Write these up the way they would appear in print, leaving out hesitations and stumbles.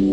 And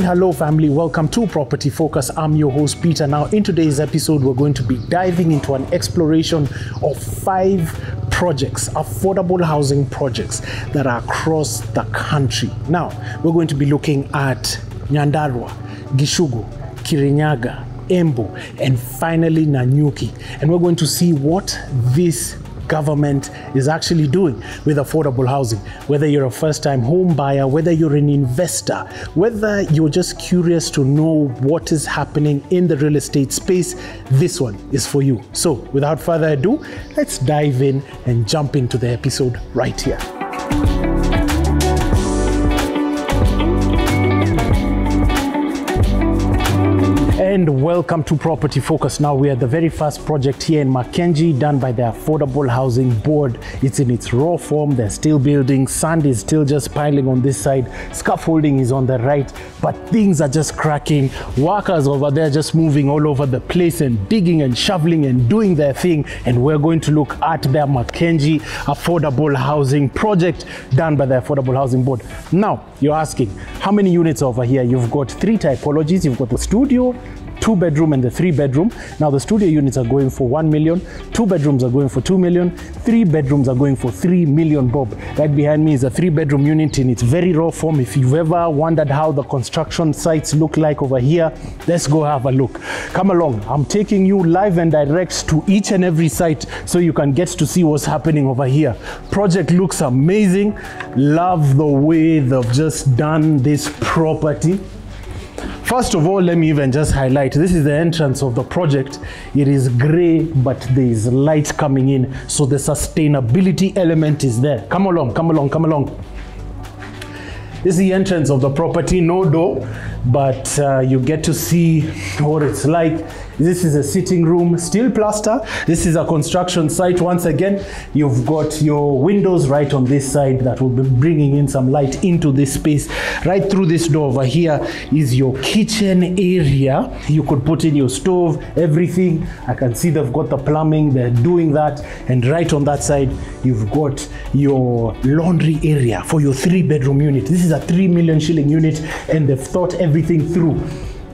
hello family, welcome to Property Focus. I'm your host Peter. Now in today's episode, we're going to be diving into an exploration of 5 projects, affordable housing projects that are across the country. Now, we're going to be looking at Nyandarua, Gishugu, Kirinyaga, Embu, and finally Nanyuki. And we're going to see what this government is actually doing with affordable housing. Whether you're a first-time home buyer, whether you're an investor, whether you're just curious to know what is happening in the real estate space, this one is for you. So without further ado, let's dive in and jump into the episode right here. And welcome to Property Focus. Now we are the very first project here in Mackenzie done by the Affordable Housing Board. It's in its raw form. They're still building. Sand is still just piling on this side. Scaffolding is on the right, but things are just cracking. Workers over there just moving all over the place and digging and shoveling and doing their thing. And we're going to look at the Mackenzie Affordable Housing Project done by the Affordable Housing Board. Now you're asking, how many units over here? You've got 3 typologies. You've got the studio, 2-bedroom and the 3-bedroom. Now the studio units are going for 1 million, 2 bedrooms are going for 2 million, 3 bedrooms are going for 3 million bob. Right behind me is a 3-bedroom unit in its very raw form. If you've ever wondered how the construction sites look like over here, let's go have a look. Come along, I'm taking you live and direct to each and every site so you can get to see what's happening over here. Project looks amazing. Love the way they've just done this property. First of all, let me even just highlight, this is the entrance of the project. It is gray, but there is light coming in. So the sustainability element is there. Come along, come along, come along. This is the entrance of the property, no door, but you get to see what it's like. This is a sitting room, still plaster. This is a construction site. Once again, you've got your windows right on this side that will be bringing in some light into this space. Right through this door over here is your kitchen area. You could put in your stove, everything. I can see they've got the plumbing, they're doing that. And right on that side, you've got your laundry area for your 3-bedroom unit. This is a 3 million shilling unit, and they've thought everything through.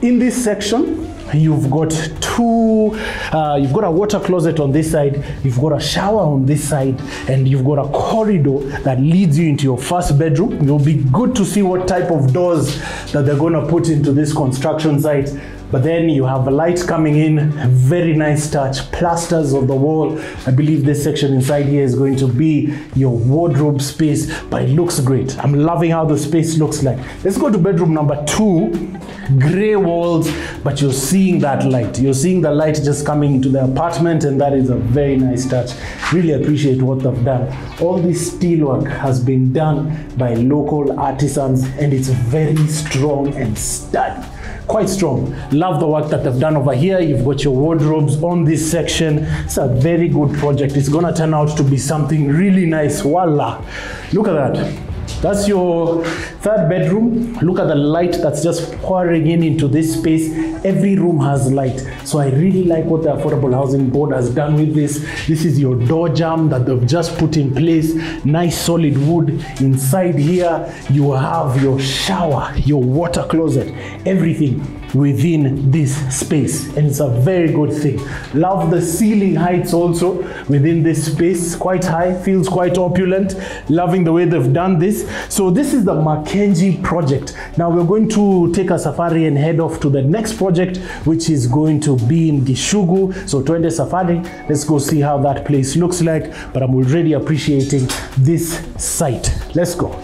In this section, you've got you've got a water closet on this side, you've got a shower on this side, and you've got a corridor that leads you into your 1st bedroom. It'll be good to see what type of doors that they're going to put into this construction site. But then you have a light coming in, very nice touch, plasters on the wall. I believe this section inside here is going to be your wardrobe space, but it looks great. I'm loving how the space looks like. Let's go to bedroom number 2. Gray walls, but you're seeing that light. You're seeing the light just coming into the apartment, and that is a very nice touch. Really appreciate what they've done. All this steelwork has been done by local artisans, and it's very strong and sturdy. Quite strong. Love the work that they've done over here. You've got your wardrobes on this section. It's a very good project. It's gonna turn out to be something really nice. Voila. Look at that. That's your 3rd bedroom. Look at the light that's just pouring into this space. Every room has light. So I really like what the Affordable Housing Board has done with this. This is your door jamb that they've just put in place. Nice solid wood. Inside here, you have your shower, your water closet, everything within this space, and it's a very good thing. Love the ceiling heights also within this space, quite high, feels quite opulent. Loving the way they've done this. So this is the Mackenzie project. Now we're going to take a safari and head off to the next project, which is going to be in Gishugu. So Twende Safari, let's go see how that place looks like, but I'm already appreciating this site. Let's go.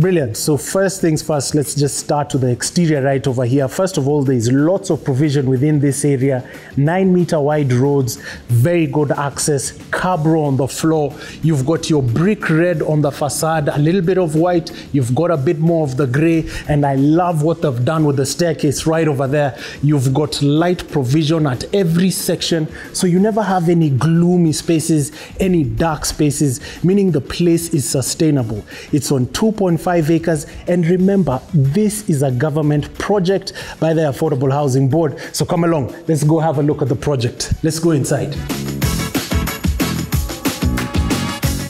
Brilliant. So first things first, let's just start to the exterior right over here. First of all, there's lots of provision within this area. 9-meter wide roads, very good access, cabro on the floor. You've got your brick red on the facade, a little bit of white. You've got a bit more of the gray. And I love what they've done with the staircase right over there. You've got light provision at every section. So you never have any gloomy spaces, any dark spaces, meaning the place is sustainable. It's on 2.5 acres, and remember, this is a government project by the Affordable Housing Board. So come along, let's go have a look at the project. Let's go inside.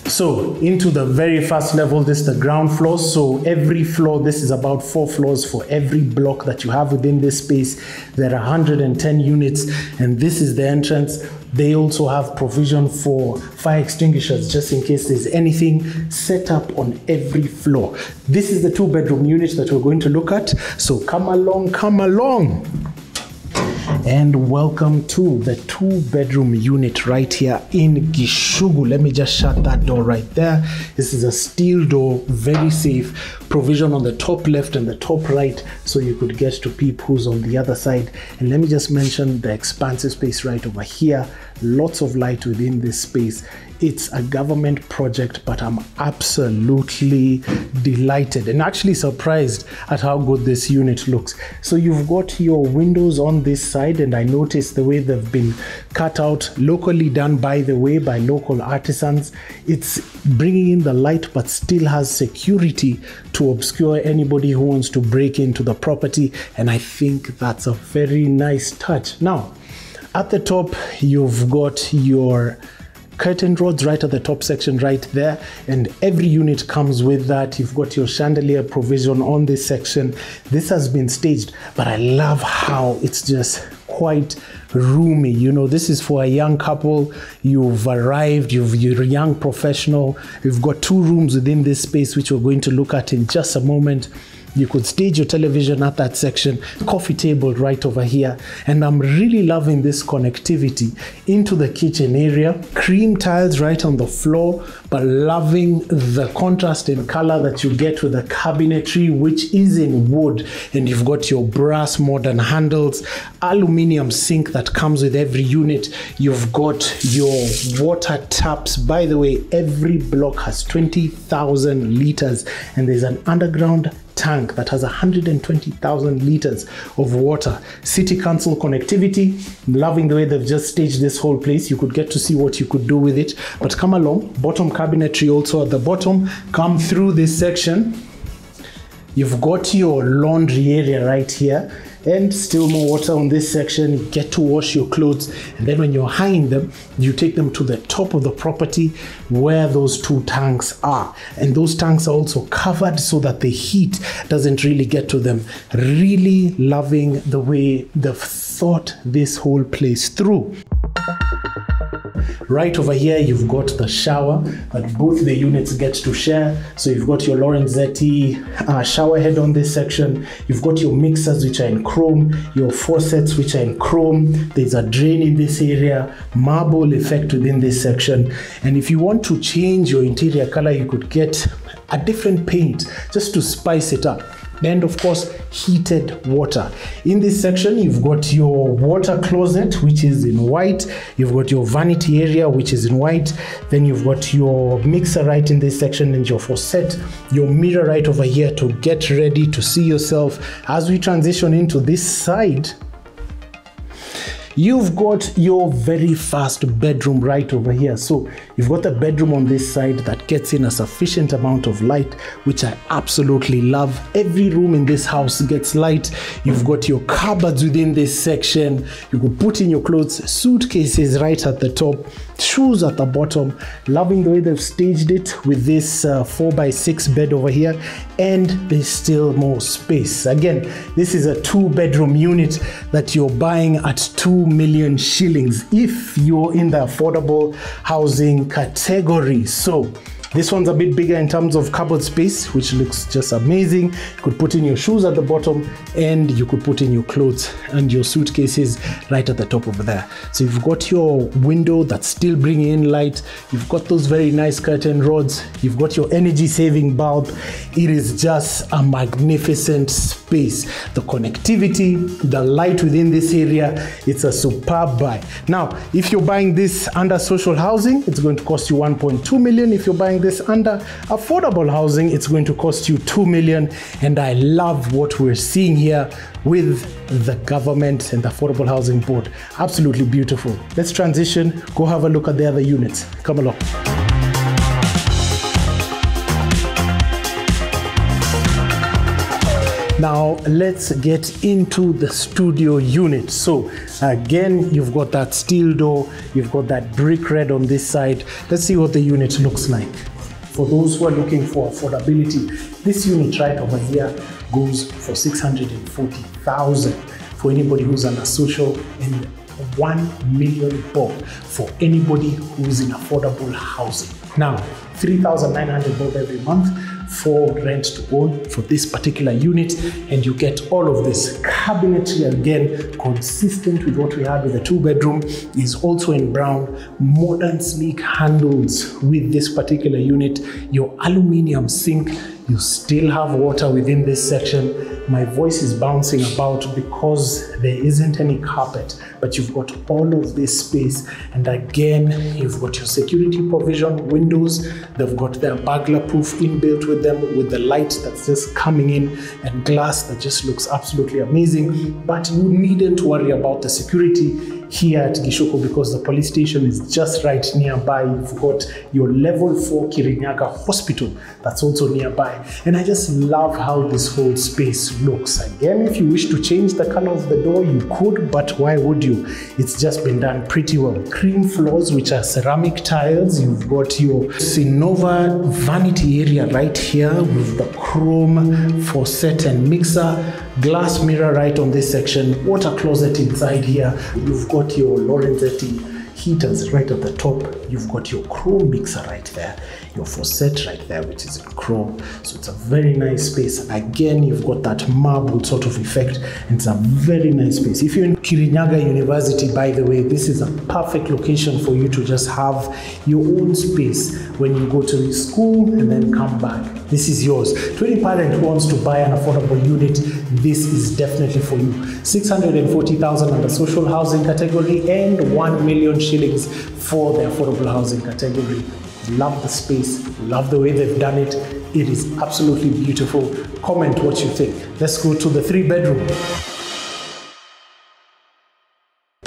So into the very first level, this is the ground floor. So every floor, this is about 4 floors for every block that you have within this space. There are 110 units, and this is the entrance. They also have provision for fire extinguishers just in case there's anything set up on every floor. This is the 2-bedroom unit that we're going to look at. So come along, come along. And welcome to the 2-bedroom unit right here in Gishugu. Let me just shut that door right there. This is a steel door, very safe. Provision on the top left and the top right, so you could get to peep who's on the other side. And let me just mention the expansive space right over here. Lots of light within this space. It's a government project, but I'm absolutely delighted and actually surprised at how good this unit looks. So you've got your windows on this side, and I noticed the way they've been cut out, locally done by the way, by local artisans. It's bringing in the light, but still has security to obscure anybody who wants to break into the property. And I think that's a very nice touch. Now, at the top, you've got your curtain rods right at the top section right there, and every unit comes with that. You've got your chandelier provision on this section. This has been staged, but I love how it's just quite roomy. You know, this is for a young couple. You've arrived, you're a young professional. You've got 2 rooms within this space, which we're going to look at in just a moment. You could stage your television at that section, coffee table right over here. And I'm really loving this connectivity into the kitchen area. Cream tiles right on the floor, but loving the contrast in color that you get with the cabinetry, which is in wood. And you've got your brass modern handles, aluminum sink that comes with every unit. You've got your water taps. By the way, every block has 20,000 liters, and there's an underground tank that has 120,000 liters of water. City council connectivity. I'm loving the way they've just staged this whole place. You could get to see what you could do with it. But come along, bottom cabinetry also at the bottom. Come through this section. You've got your laundry area right here, and still more water on this section. You get to wash your clothes, and then when you're hanging them, you take them to the top of the property where those 2 tanks are. And those tanks are also covered so that the heat doesn't really get to them. Really loving the way they've thought this whole place through. Right over here, you've got the shower that both the units get to share. So you've got your Lorenzetti shower head on this section. You've got your mixers, which are in chrome, your faucets, which are in chrome. There's a drain in this area, marble effect within this section. And if you want to change your interior color, you could get a different paint just to spice it up. And of course, heated water. In this section, you've got your water closet, which is in white. You've got your vanity area, which is in white. Then you've got your mixer right in this section, and your faucet, your mirror right over here to get ready to see yourself. As we transition into this side, you've got your very first bedroom right over here. So you've got a bedroom on this side that gets in a sufficient amount of light, which I absolutely love. Every room in this house gets light. You've got your cupboards within this section. You could put in your clothes, suitcases right at the top, shoes at the bottom. Loving the way they've staged it with this 4x6 bed over here, and there's still more space. Again, this is a 2-bedroom unit that you're buying at 2 million shillings if you're in the affordable housing category. So This one's a bit bigger in terms of cupboard space, which looks just amazing. You could put in your shoes at the bottom, and you could put in your clothes and your suitcases right at the top over there. So you've got your window that's still bringing in light. You've got those very nice curtain rods. You've got your energy saving bulb. It is just a magnificent space. The connectivity, the light within this area, it's a superb buy. Now, if you're buying this under social housing, it's going to cost you 1.2 million. If you're buying this under affordable housing, it's going to cost you 2 million. And I love what we're seeing here with the government and the Affordable Housing Board. Absolutely beautiful. Let's transition, go have a look at the other units. Come along. Now let's get into the studio unit. So again, you've got that steel door, you've got that brick red on this side. Let's see what the unit looks like. For those who are looking for affordability, this unit right over here goes for 640,000 for anybody who's under social, and 1 million bob for anybody who's in affordable housing. Now, 3,900 bob every month for rent to own for this particular unit, and you get all of this. Cabinetry, again, consistent with what we had with the 2-bedroom, is also in brown. Modern sleek handles with this particular unit. Your aluminium sink. You still have water within this section. My voice is bouncing about because there isn't any carpet, but you've got all of this space. And again, you've got your security provision windows. They've got their burglar proof inbuilt with them, with the light that's just coming in, and glass that just looks absolutely amazing. But you needn't worry about the security here at Gishoko because the police station is just right nearby. You've got your level 4 Kirinyaga hospital that's also nearby. And I just love how this whole space looks. Again, if you wish to change the color of the door, you could, but why would you? It's just been done pretty well. Cream floors, which are ceramic tiles. You've got your Sinova vanity area right here with the chrome faucet and mixer. Glass mirror right on this section, water closet inside here. You've got your Lorenzetti heaters right at the top. You've got your chrome mixer right there, your faucet right there, which is in chrome. So it's a very nice space. Again, you've got that marble sort of effect, and it's a very nice space. If you're in Kirinyaga University, by the way, this is a perfect location for you to just have your own space when you go to school and then come back. This is yours. To any parent who wants to buy an affordable unit, this is definitely for you. 640,000 under social housing category and 1 million shillings for the affordable housing category. Love the space, love the way they've done it. It is absolutely beautiful. Comment what you think. Let's go to the 3-bedroom.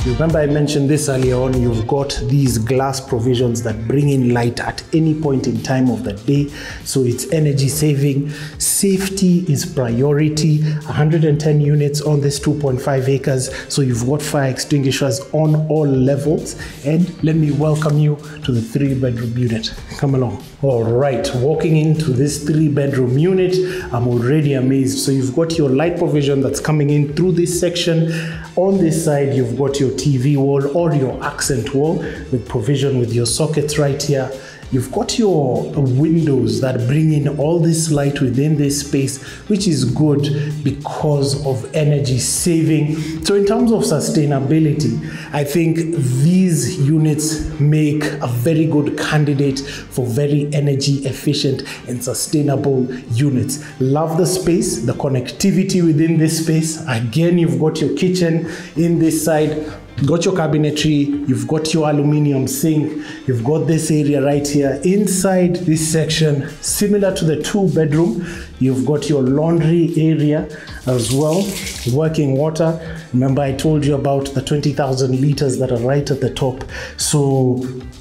Remember I mentioned this earlier on, you've got these glass provisions that bring in light at any point in time of the day. So it's energy saving. Safety is priority. 110 units on this 2.5 acres. So you've got fire extinguishers on all levels. And let me welcome you to the 3-bedroom unit. Come along. All right, walking into this 3-bedroom unit, I'm already amazed. So you've got your light provision that's coming in through this section. On this side, you've got your TV wall or your accent wall with provision with your sockets right here. You've got your windows that bring in all this light within this space, which is good because of energy saving. So in terms of sustainability, I think these units make a very good candidate for very energy efficient and sustainable units. Love the space, the connectivity within this space. Again, you've got your kitchen in this side. You've got your cabinetry, you've got your aluminium sink, you've got this area right here. Inside this section, similar to the 2-bedroom, you've got your laundry area as well, working water. Remember I told you about the 20,000 liters that are right at the top. So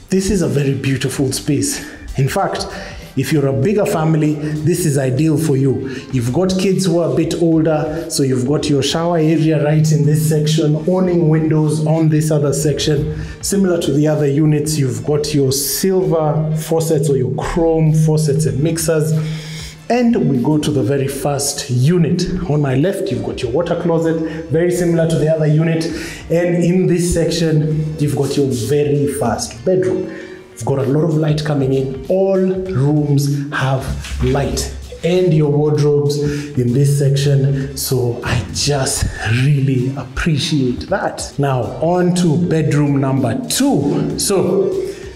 this is a very beautiful space. In fact, if you're a bigger family, this is ideal for you. You've got kids who are a bit older, so you've got your shower area right in this section, awning windows on this other section. Similar to the other units, you've got your silver faucets or your chrome faucets and mixers. And we go to the very first unit. On my left, you've got your water closet, very similar to the other unit. And in this section, you've got your very first bedroom. You've got a lot of light coming in. All rooms have light. And your wardrobes in this section, so I just really appreciate that. Now on to bedroom number 2. So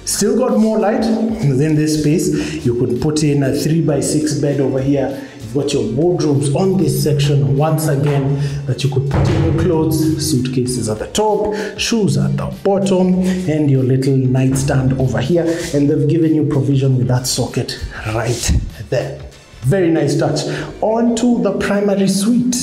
still got more light within this space. You could put in a 3x6 bed over here. You've got your wardrobes on this section once again that you could put in your clothes, suitcases at the top, shoes at the bottom, and your little nightstand over here. And they've given you provision with that socket right there. Very nice touch. On to the primary suite.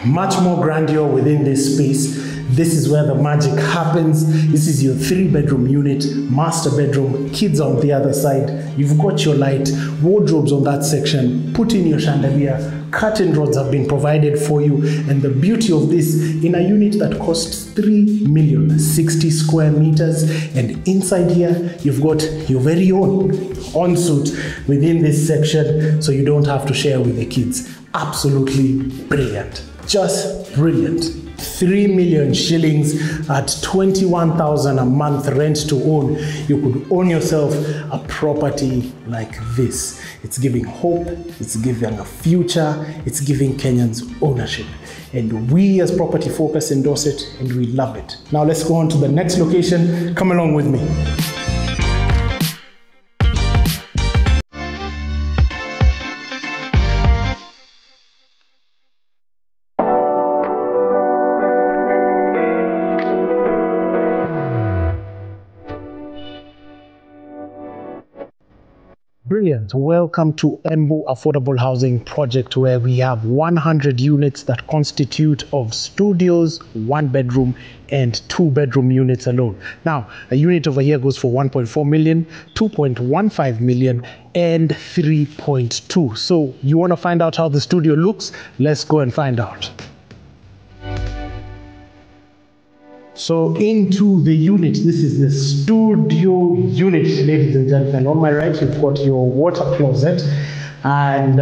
Much more grandeur within this space. This is where the magic happens. This is your 3-bedroom unit, master bedroom, kids on the other side. You've got your light, wardrobes on that section, put in your chandelier, curtain rods have been provided for you. And the beauty of this, in a unit that costs 3,060,000 square meters, and inside here, you've got your very own ensuite within this section, so you don't have to share with the kids. Absolutely brilliant. Just brilliant. 3 million shillings at 21,000 a month rent to own. You could own yourself a property like this. It's giving hope, it's giving a future, it's giving Kenyans ownership. And we as Property Focus endorse it, and we love it. Now let's go on to the next location. Come along with me. Brilliant. Welcome to Embu Affordable Housing Project, where we have 100 units that constitute of studios, 1-bedroom and 2-bedroom units alone. Now, a unit over here goes for 1.4 million, 2.15 million and 3.2. So you want to find out how the studio looks? Let's go and find out. So into the unit, this is the studio unit, ladies and gentlemen. On my right, you've got your water closet, and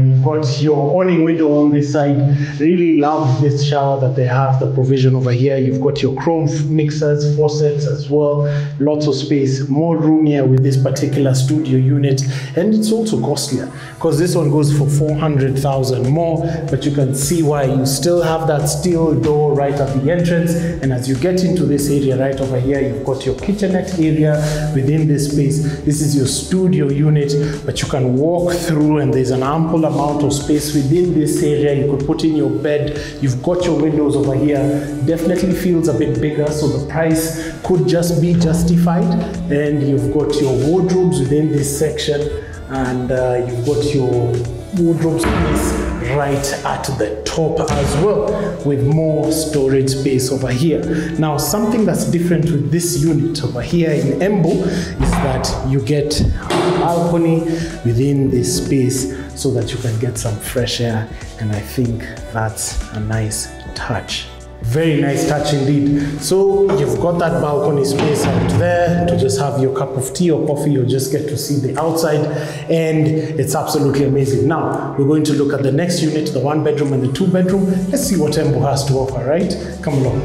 you've got your awning window on this side. Really love this shower that they have, the provision over here. You've got your chrome mixers, faucets as well. Lots of space, more room here with this particular studio unit. And it's also costlier because this one goes for 400,000 more, but you can see why. You still have that steel door right at the entrance. And as you get into this area right over here, you've got your kitchenette area within this space. This is your studio unit, but you can walk through and there's an ample amount of space within this area. You could put in your bed. You've got your windows over here. Definitely feels a bit bigger, so the price could just be justified. And you've got your wardrobes within this section, and you've got your wardrobe space right at the top as well, with more storage space over here. Now, something that's different with this unit over here in Embu is that you get a balcony within this space so that you can get some fresh air, and I think that's a nice touch. Very nice touch indeed. So you've got that balcony space out there to just have your cup of tea or coffee, or just get to see the outside, and it's absolutely amazing. Now we're going to look at the next unit, the 1-bedroom and the 2-bedroom. Let's see what Embu has to offer, right? Come along.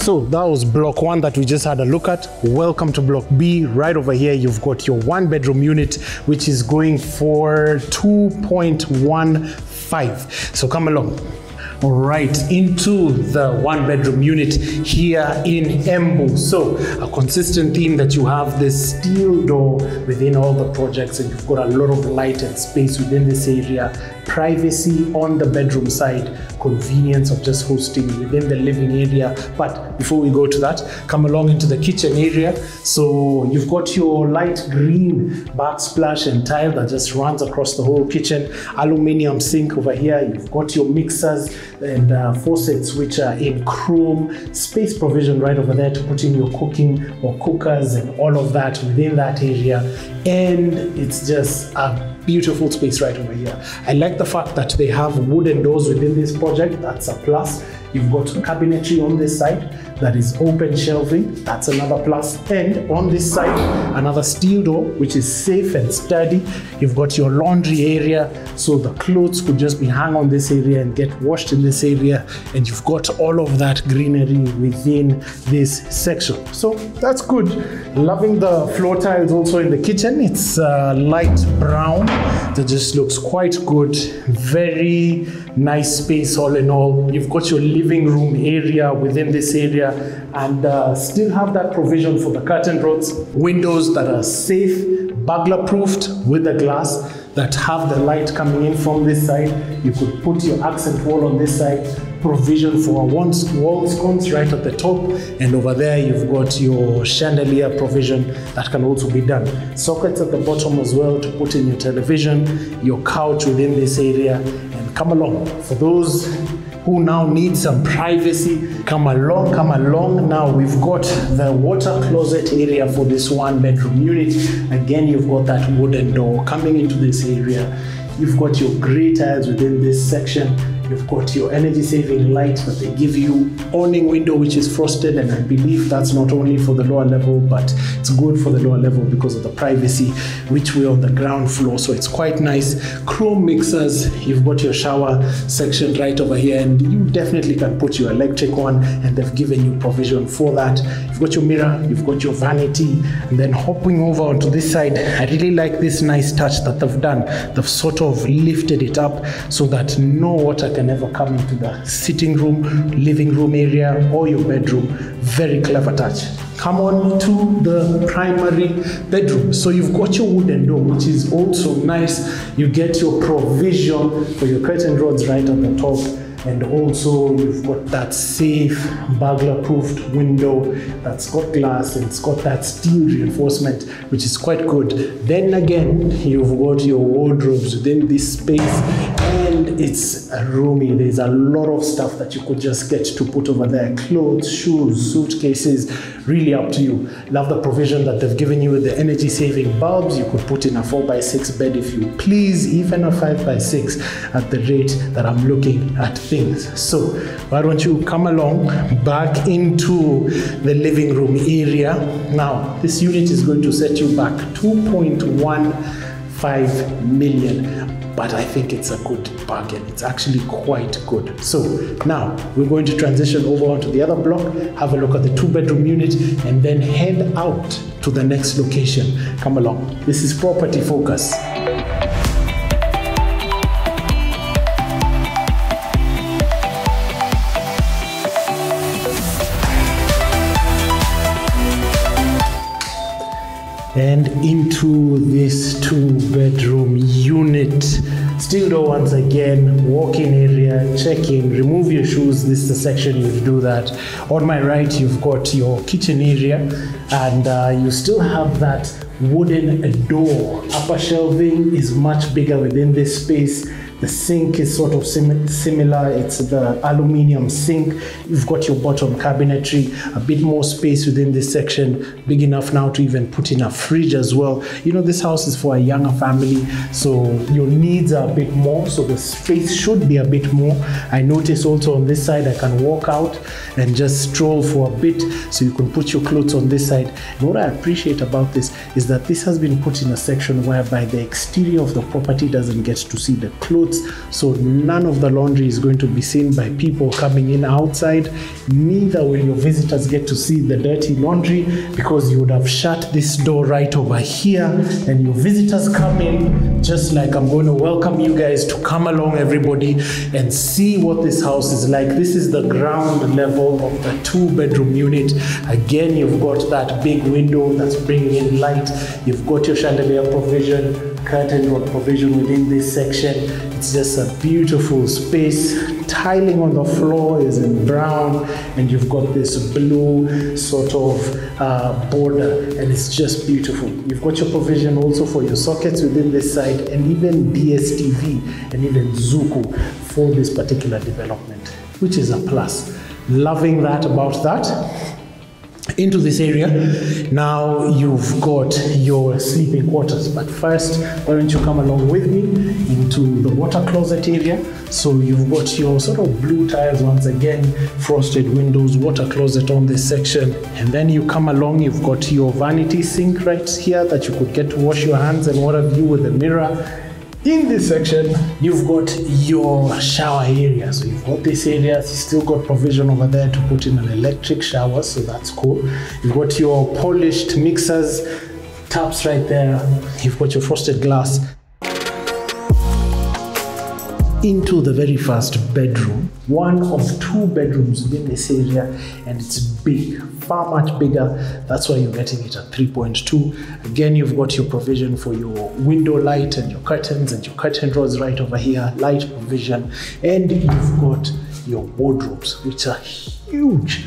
So that was block 1 that we just had a look at. Welcome to block B. Right over here, you've got your 1-bedroom unit, which is going for 2.15. So come along. Right into the 1-bedroom unit here in Embu. So a consistent theme that you have this steel door within all the projects, and you've got a lot of light and space within this area. Privacy on the bedroom side, convenience of just hosting within the living area. But before we go to that, come along into the kitchen area. So you've got your light green backsplash and tile that just runs across the whole kitchen. Aluminium sink over here. You've got your mixers and faucets which are in chrome. Space provision right over there to put in your cooking or cookers and all of that within that area. And it's just a beautiful space right over here. I like the fact that they have wooden doors within this project. That's a plus. You've got cabinetry on this side that is open shelving. That's another plus. And on this side, another steel door, which is safe and sturdy. You've got your laundry area, so the clothes could just be hung on this area and get washed in this area. And you've got all of that greenery within this section. So that's good. Loving the floor tiles also in the kitchen. It's light brown. That just looks quite good. Very nice space all in all. You've got your living room area within this area, and still have that provision for the curtain rods, windows that are safe, burglar proofed with the glass that have the light coming in from this side. You could put your accent wall on this side, provision for wall sconces right at the top, and over there you've got your chandelier provision that can also be done. Sockets at the bottom as well to put in your television, your couch within this area, and come along. For those who now need some privacy, come along. Now we've got the water closet area for this 1-bedroom unit. Again, you've got that wooden door coming into this area. You've got your grey tiles within this section. You've got your energy saving light that they give you, awning window which is frosted, and I believe that's not only for the lower level, but it's good for the lower level because of the privacy, which we're on the ground floor, so it's quite nice. Chrome mixers. You've got your shower section right over here, and you definitely can put your electric one, and they've given you provision for that. You've got your mirror, you've got your vanity, and then hopping over onto this side, I really like this nice touch that they've done. They've sort of lifted it up so that no water can ever come into the sitting room, living room area, or your bedroom. Very clever touch. Come on to the primary bedroom. So you've got your wooden door, which is also nice. You get your provision for your curtain rods right at the top. And also you've got that safe burglar-proofed window that's got glass and it's got that steel reinforcement, which is quite good. Then again, you've got your wardrobes within this space, and it's roomy. There's a lot of stuff that you could just get to put over there. Clothes, shoes, suitcases, really up to you. Love the provision that they've given you with the energy saving bulbs. You could put in a 4x6 bed if you please, even a 5x6 at the rate that I'm looking at things. So why don't you come along back into the living room area. Now this unit is going to set you back 2.15 million. But I think it's a good bargain. It's actually quite good. So now we're going to transition over onto the other block, have a look at the 2-bedroom unit, and then head out to the next location. Come along. This is Property Focus. And into this 2-bedroom unit. Steel door once again, walk-in area, check-in, remove your shoes. This is the section you do that. On my right, you've got your kitchen area, and you still have that wooden door. Upper shelving is much bigger within this space. The sink is sort of similar. It's the aluminium sink. You've got your bottom cabinetry, a bit more space within this section, big enough now to even put in a fridge as well. You know, this house is for a younger family, so your needs are a bit more, so the space should be a bit more. I notice also on this side, I can walk out and just stroll for a bit, so you can put your clothes on this side. And what I appreciate about this is that this has been put in a section whereby the exterior of the property doesn't get to see the clothes. So none of the laundry is going to be seen by people coming in outside. Neither will your visitors get to see the dirty laundry, because you would have shut this door right over here, and your visitors come in, just like I'm going to welcome you guys to come along, everybody, and see what this house is like. This is the ground level of the 2-bedroom unit. Again, you've got that big window that's bringing in light. You've got your chandelier provision, curtain rod provision within this section. It's just a beautiful space. Tiling on the floor is in brown, and you've got this blue sort of border, and it's just beautiful. You've got your provision also for your sockets within this side, and even DSTV and even Zuku for this particular development, which is a plus. Loving that about that. into this area. Now you've got your sleeping quarters, but first, why don't you come along with me into the water closet area. So you've got your sort of blue tiles, once again, frosted windows, water closet on this section, and then you come along, you've got your vanity sink right here that you could get to wash your hands and what have you with a mirror. In this section, you've got your shower area. So you've got this area, you still got provision over there to put in an electric shower, so that's cool. You've got your polished mixers, taps right there. You've got your frosted glass. Into the very first bedroom, one of two bedrooms within this area, and it's big, far much bigger. That's why you're getting it at 3.2. Again, you've got your provision for your window light and your curtains and your curtain rods right over here, light provision, and you've got your wardrobes, which are huge,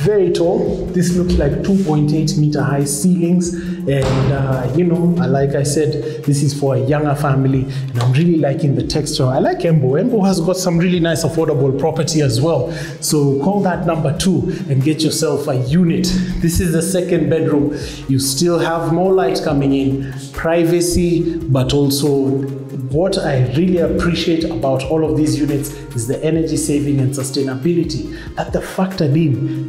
very tall. This looks like 2.8 meter high ceilings, and you know, like I said, this is for a younger family, and I'm really liking the texture. I like Embo. Embo has got some really nice affordable property as well. So call that number 2 and get yourself a unit. This is the second bedroom. You still have more light coming in, privacy, but also what I really appreciate about all of these units is the energy saving and sustainability that they factored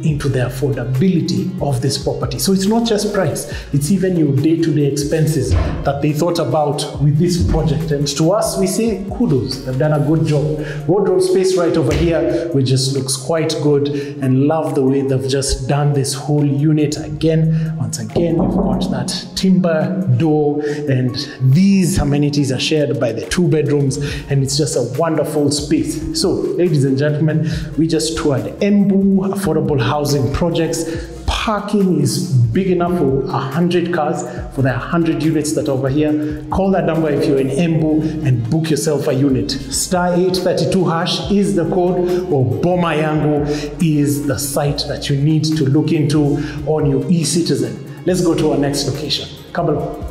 into the affordability of this property. So it's not just price, it's even your day-to-day expenses that they thought about with this project. And to us, we say kudos, they've done a good job. Wardrobe space right over here, which just looks quite good, and love the way they've just done this whole unit. Again, once again, you've got that timber door, and these amenities are shared by the 2 bedrooms, and it's just a wonderful space. So, ladies and gentlemen, we just toured Embu affordable housing projects. Parking is big enough for 100 cars for the 100 units that are over here. Call that number if you're in Embu and book yourself a unit. Star 832 hash is the code, or Boma Yangu is the site that you need to look into on your eCitizen. Let's go to our next location. Come along.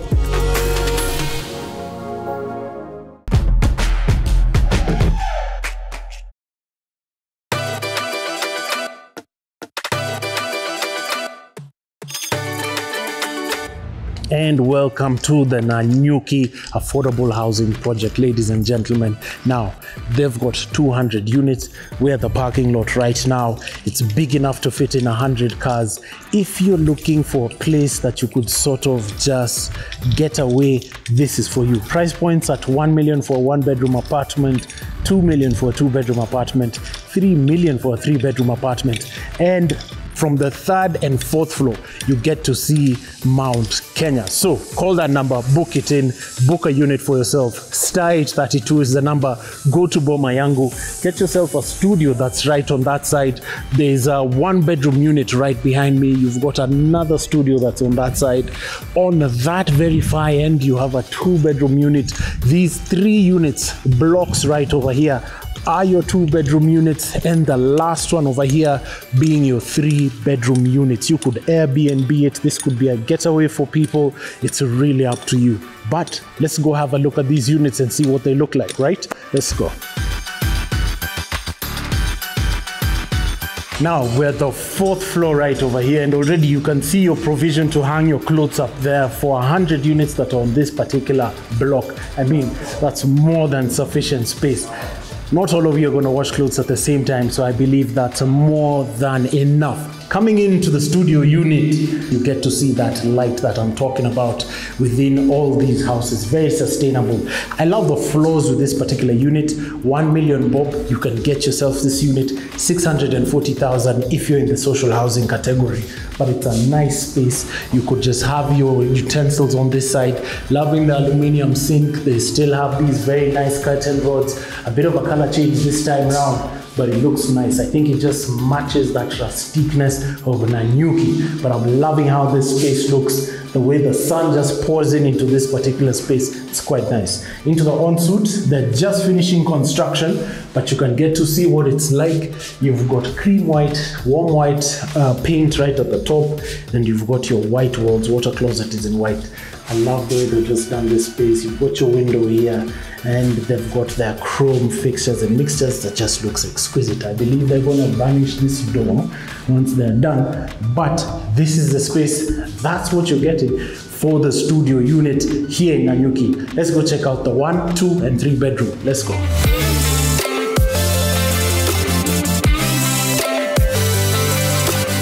And welcome to the Nanyuki Affordable Housing Project, ladies and gentlemen. Now, they've got 200 units. We're at the parking lot right now. It's big enough to fit in 100 cars. If you're looking for a place that you could sort of just get away, this is for you. Price points at 1 million for a 1-bedroom apartment, 2 million for a 2-bedroom apartment, 3 million for a 3-bedroom apartment, and from the 3rd and 4th floor, you get to see Mount Kenya. So call that number, book it in, book a unit for yourself. Star 832 is the number. Go to Boma Yangu, get yourself a studio that's right on that side. There's a 1-bedroom unit right behind me. You've got another studio that's on that side. On that very far end, you have a 2-bedroom unit. These 3 units, blocks right over here, are your 2-bedroom units, and the last one over here being your 3-bedroom units. You could Airbnb it. This could be a getaway for people. It's really up to you. But let's go have a look at these units and see what they look like, right? Let's go. Now we're at the 4th floor right over here, and already you can see your provision to hang your clothes up there for 100 units that are on this particular block. I mean, that's more than sufficient space. Not all of you are going to wash clothes at the same time, so I believe that's more than enough. Coming into the studio unit, you get to see that light that I'm talking about within all these houses. Very sustainable. I love the floors with this particular unit. 1 million bob, you can get yourself this unit. 640,000 if you're in the social housing category. But it's a nice space. You could just have your utensils on this side. Loving the aluminium sink. They still have these very nice curtain rods. A bit of a color change this time around, but it looks nice. I think it just matches that rustiqueness of Nanyuki. But I'm loving how this space looks. The way the sun just pours into this particular space. It's quite nice. Into the ensuite, they're just finishing construction, but you can get to see what it's like. You've got cream white, warm white paint right at the top, and you've got your white walls. Water closet is in white. I love the way they've just done this space. You've got your window here, and they've got their chrome fixtures and mixtures that just looks exquisite. I believe they're going to varnish this door once they're done, but this is the space. That's what you're getting for the studio unit here in Nanyuki. Let's go check out the 1, 2, and 3 bedroom. Let's go.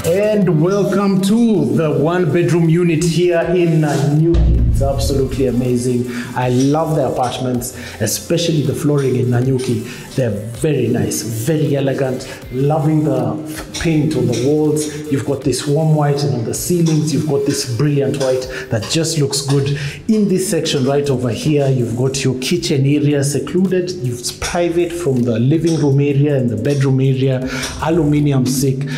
And welcome to the 1 bedroom unit here in Nanyuki. It's absolutely amazing. I love the apartments, especially the flooring in Nanyuki. They're very nice, very elegant. Loving the paint on the walls. You've got this warm white, and on the ceilings you've got this brilliant white that just looks good. In this section right over here, you've got your kitchen area secluded. It's private from the living room area and the bedroom area. Aluminium sink.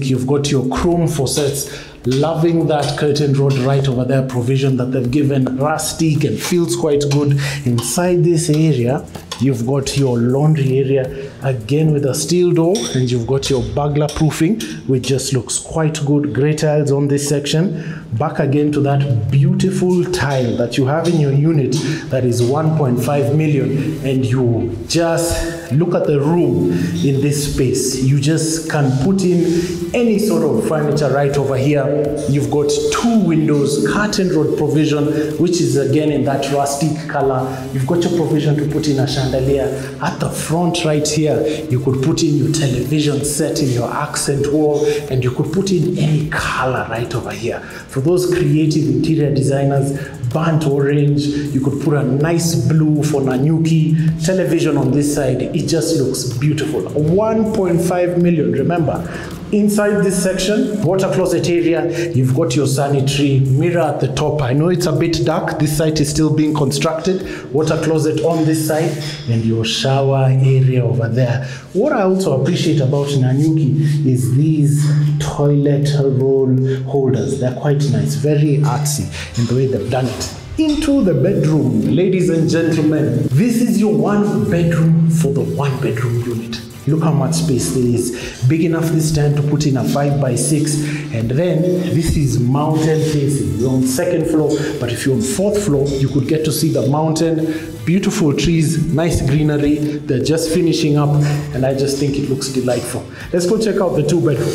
You've got your chrome faucets. Loving that curtain rod right over there, provision that they've given, rustic and feels quite good. Inside this area, you've got your laundry area, again with a steel door, and you've got your burglar proofing, which just looks quite good. Great tiles on this section. Back again to that beautiful tile that you have in your unit that is 1.5 million, and you just look at the room in this space. You just can put in any sort of furniture right over here. You've got 2 windows, curtain rod provision, which is again in that rustic color. You've got your provision to put in a chandelier. At the front right here, you could put in your television set in your accent wall, and you could put in any color right over here. For those creative interior designers, burnt orange, you could put a nice blue for Nanyuki. Television on this side, it just looks beautiful. 1.5 million, remember. Inside this section, water closet area, you've got your sanitary mirror at the top. I know it's a bit dark. This site is still being constructed. Water closet on this side, and your shower area over there. What I also appreciate about Nanyuki is these toilet roll holders. They're quite nice, very artsy in the way they've done it. Into the bedroom, ladies and gentlemen. This is your 1 bedroom for the 1 bedroom unit. Look how much space there is. Big enough this time to put in a 5x6, and then this is mountain facing. You're on 2nd floor, but if you're on 4th floor, you could get to see the mountain. Beautiful trees, nice greenery. They're just finishing up, and I just think it looks delightful. Let's go check out the 2 bedroom.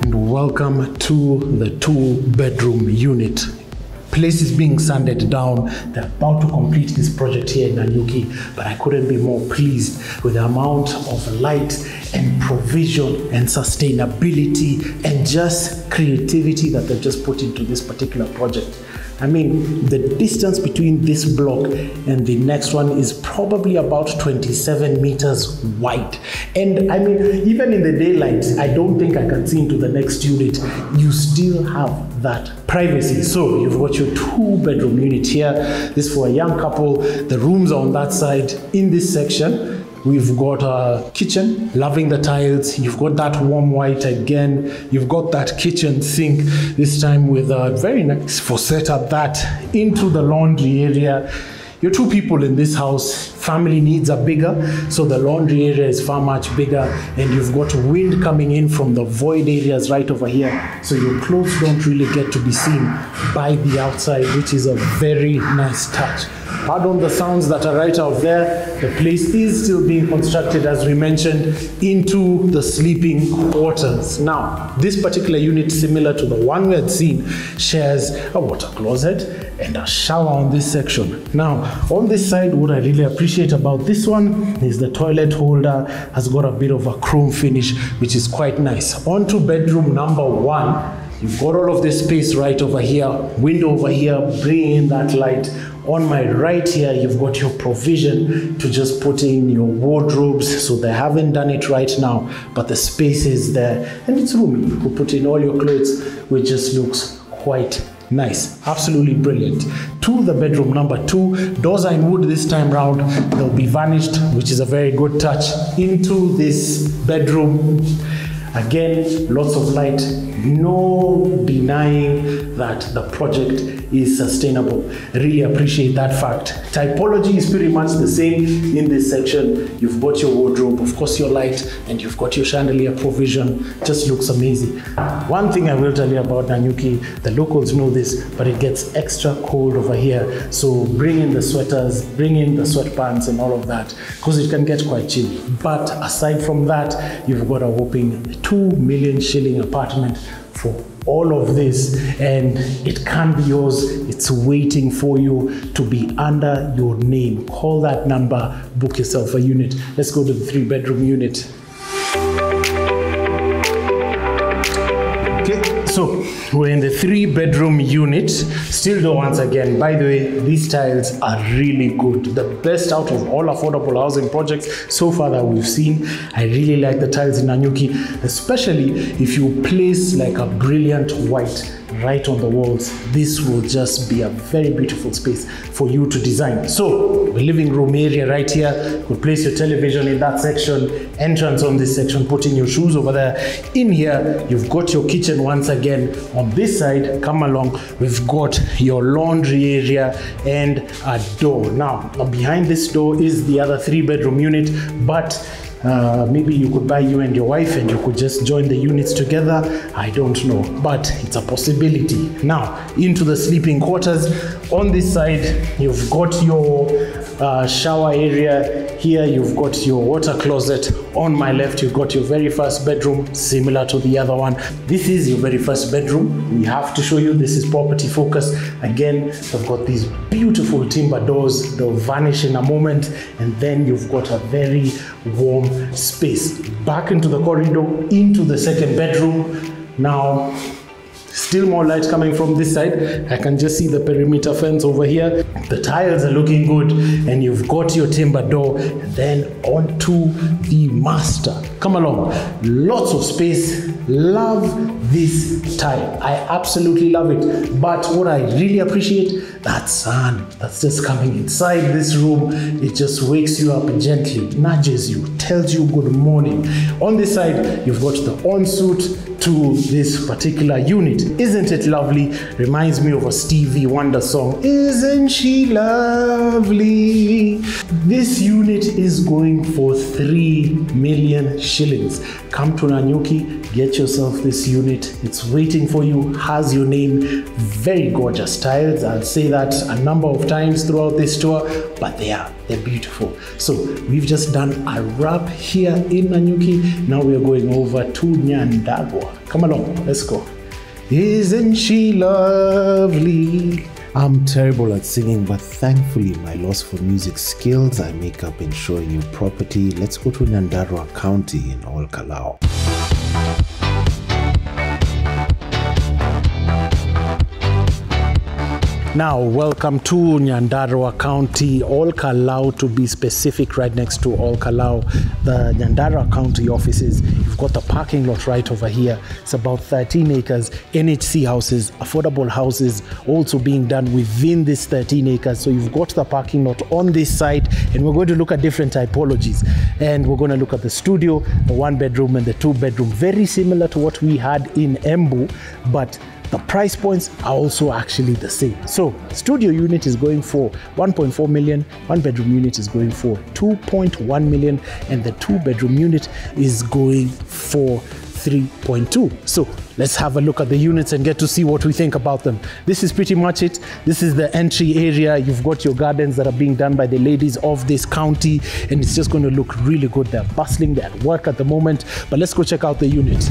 And welcome to the 2 bedroom unit. Place is being sanded down. They're about to complete this project here in Nanyuki, but I couldn't be more pleased with the amount of light and provision and sustainability and just creativity that they've just put into this particular project. I mean, the distance between this block and the next one is probably about 27 meters wide. And I mean, even in the daylight, I don't think I can see into the next unit. You still have that privacy. So you've got your 2 bedroom unit here. This is for a young couple. The rooms are on that side. In this section, we've got a kitchen, loving the tiles. You've got that warm white again. You've got that kitchen sink, this time with a very nice faucet at that. Into the laundry area. You're 2 people in this house. Family needs are bigger, so the laundry area is far much bigger, and you've got wind coming in from the void areas right over here, so your clothes don't really get to be seen by the outside, which is a very nice touch. Pardon the sounds that are right out there. The place is still being constructed, as we mentioned, into the sleeping quarters. Now, this particular unit, similar to the one we had seen, shares a water closet and a shower on this section. Now, on this side, what I really appreciate about this one is the toilet holder has got a bit of a chrome finish, which is quite nice. On to bedroom number 1. You've got all of this space right over here, window over here, bringing in that light. On my right here, you've got your provision to just put in your wardrobes. So they haven't done it right now, but the space is there and it's roomy. You could put in all your clothes, which just looks quite nice. Absolutely brilliant. To the bedroom number 2, doors are in wood this time round. They'll be varnished, which is a very good touch. Into this bedroom, Again, lots of light, no denying that the project is sustainable. Really appreciate that fact. Typology is pretty much the same in this section. You've got your wardrobe, of course your light, and you've got your chandelier provision. Just looks amazing. One thing I will tell you about Nanyuki, the locals know this, but it gets extra cold over here. So bring in the sweaters, bring in the sweatpants and all of that, because it can get quite chilly. But aside from that, you've got a whopping 2 million shilling apartment for all of this, and it can be yours. It's waiting for you to be under your name. Call that number, book yourself a unit. Let's go to the 3-bedroom unit. Okay, so we're in the 3-bedroom unit. Still though, once again, by the way, these tiles are really good. The best out of all affordable housing projects so far that we've seen. I really like the tiles in Nanyuki, especially if you place like a brilliant white right on the walls. This will just be a very beautiful space for you to design. So the living room area right here, you could place your television in that section, entrance on this section, putting your shoes over there. In here, you've got your kitchen once again. On this side, come along, we've got your laundry area and a door. Now, behind this door is the other 3-bedroom unit, but maybe you could buy you and your wife and you could just join the units together. I don't know, but it's a possibility. Now, into the sleeping quarters. On this side, you've got your shower area. Here, you've got your water closet. On my left, you've got your very first bedroom, similar to the other one. This is your very first bedroom. We have to show you, this is Property Focus. Again, they've got these beautiful timber doors. They'll vanish in a moment. And then you've got a very warm space. Back into the corridor, into the second bedroom. Now, still more light coming from this side. I can just see the perimeter fence over here. The tiles are looking good, and you've got your timber door. And then onto the master. Come along. Lots of space. Love this tile. I absolutely love it. But what I really appreciate, that sun that's just coming inside this room. It just wakes you up gently, nudges you, tells you good morning. On this side, you've got the ensuite to this particular unit. Isn't it lovely? Reminds me of a Stevie Wonder song. Isn't she lovely? This unit is going for 3 million shillings. Come to Nanyuki, get yourself this unit. It's waiting for you, has your name. Very gorgeous tiles. I'll say that a number of times throughout this tour, but they're beautiful. So we've just done a wrap here in Nanyuki. Now we're going over to Nyandarua. Come along, let's go. Isn't she lovely? I'm terrible at singing, but thankfully my loss for music skills I make up in showing you property. Let's go to Nyandarua County in Ol Kalou. Now, welcome to Nyandarua County, Ol Kalou to be specific, right next to Ol Kalou. The Nyandarua County offices, you've got the parking lot right over here. It's about 13 acres, NHC houses, affordable houses also being done within this 13 acres. So you've got the parking lot on this side, and we're going to look at different typologies. And we're going to look at the studio, the 1-bedroom and the 2-bedroom, very similar to what we had in Embu, but the price points are also actually the same. So studio unit is going for 1.4 million, 1-bedroom unit is going for 2.1 million, and the 2-bedroom unit is going for 3.2. So let's have a look at the units and get to see what we think about them. This is pretty much it. This is the entry area. You've got your gardens that are being done by the ladies of this county, and it's just going to look really good. They're bustling, they're at work at the moment, but let's go check out the unit.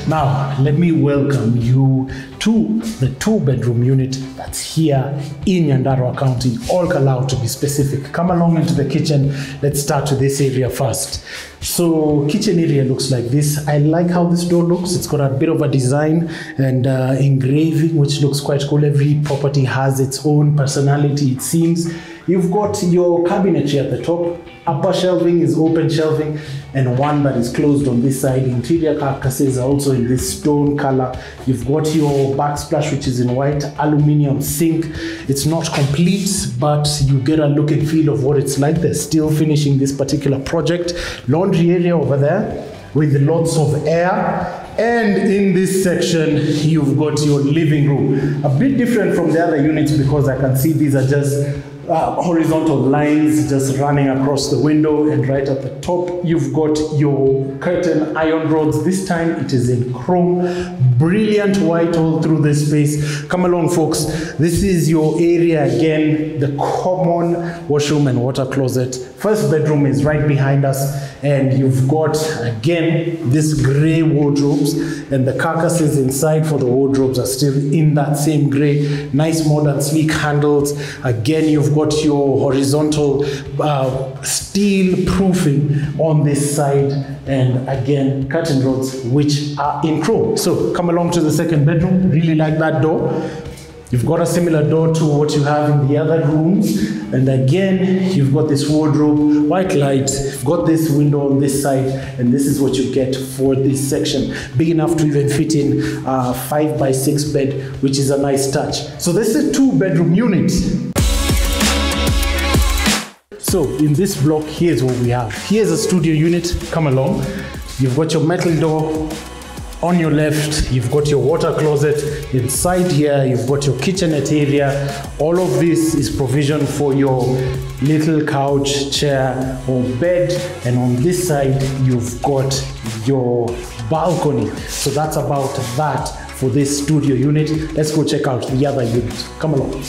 Now, let me welcome you to the 2-bedroom unit that's here in Nyandarua County, Ol Kalou to be specific. Come along into the kitchen. Let's start with this area first. So, kitchen area looks like this. I like how this door looks. It's got a bit of a design and engraving, which looks quite cool. Every property has its own personality, it seems. You've got your cabinetry at the top. Upper shelving is open shelving, and one that is closed on this side. Interior carcasses are also in this stone color. You've got your backsplash, which is in white, aluminium sink. It's not complete, but you get a look and feel of what it's like. They're still finishing this particular project. Laundry area over there with lots of air. And in this section, you've got your living room. A bit different from the other units because I can see these are just horizontal lines just running across the window, and right at the top you've got your curtain iron rods. This time it is in chrome, brilliant white all through this space. Come along folks, this is your area again, the common washroom and water closet. First bedroom is right behind us, and you've got again this gray wardrobes, and the carcasses inside for the wardrobes are still in that same gray. Nice modern sleek handles. Again, you've got your horizontal steel proofing on this side, and again curtain rods which are in chrome. So come along to the second bedroom. Really like that door. You've got a similar door to what you have in the other rooms, and again you've got this wardrobe, white light. You've got this window on this side, and this is what you get for this section. Big enough to even fit in a 5x6 bed, which is a nice touch. So this is a 2-bedroom unit. So in this block, here's what we have. Here's a studio unit. Come along. You've got your metal door. On your left, you've got your water closet. Inside here, you've got your kitchenette area. All of this is provision for your little couch, chair, or bed. And on this side, you've got your balcony. So that's about that for this studio unit. Let's go check out the other unit. Come along.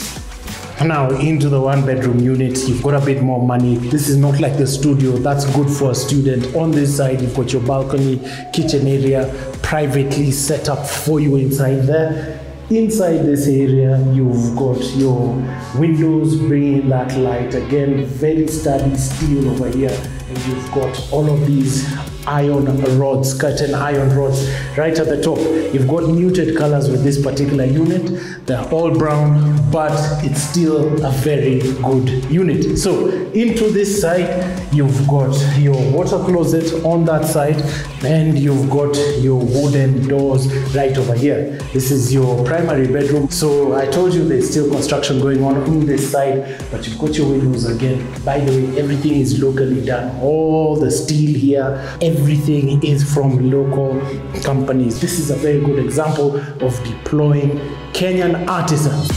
Now into the 1-bedroom unit, you've got a bit more money. This is not like the studio. That's good for a student. On this side, you've got your balcony, kitchen area, privately set up for you inside there. Inside this area, you've got your windows bringing that light. Again, very sturdy steel over here. And you've got all of these iron rods, curtain iron rods right at the top. You've got muted colors with this particular unit. They're all brown, but it's still a very good unit. So into this side, you've got your water closet on that side, and you've got your wooden doors right over here. This is your primary bedroom. So I told you there's still construction going on this side, but you've got your windows again. By the way, everything is locally done. All the steel here, everything is from local companies. This is a very good example of deploying Kenyan artisans.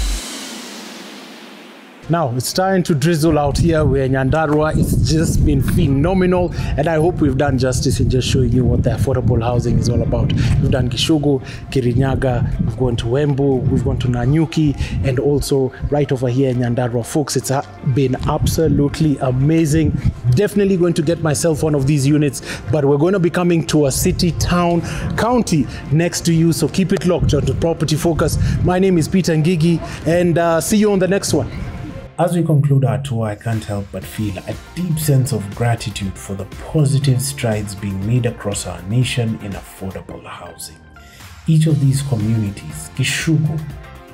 Now it's starting to drizzle out here. We're in Nyandarua. It's just been phenomenal, and I hope we've done justice in just showing you what the affordable housing is all about. We've done Kishugu, Kirinyaga, we've gone to Wembu, we've gone to Nanyuki, and also right over here in Nyandarua. Folks, it's been absolutely amazing. Definitely going to get myself one of these units, but we're going to be coming to a city, town, county next to you, so keep it locked onto Property Focus. My name is Peter Ngigi, and see you on the next one. As we conclude our tour, I can't help but feel a deep sense of gratitude for the positive strides being made across our nation in affordable housing. Each of these communities, Kishugu,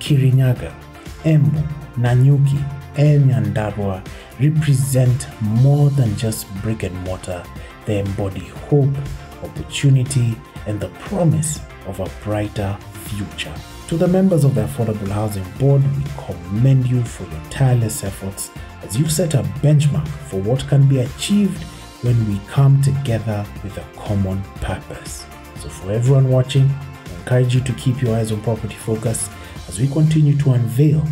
Kirinyaga, Embu, Nanyuki, and Nyandarua, represent more than just brick and mortar. They embody hope, opportunity, and the promise of a brighter future. To the members of the Affordable Housing Board, we commend you for your tireless efforts as you set a benchmark for what can be achieved when we come together with a common purpose. So for everyone watching, I encourage you to keep your eyes on Property Focus as we continue to unveil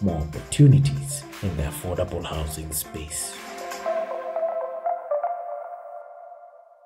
more opportunities in the affordable housing space.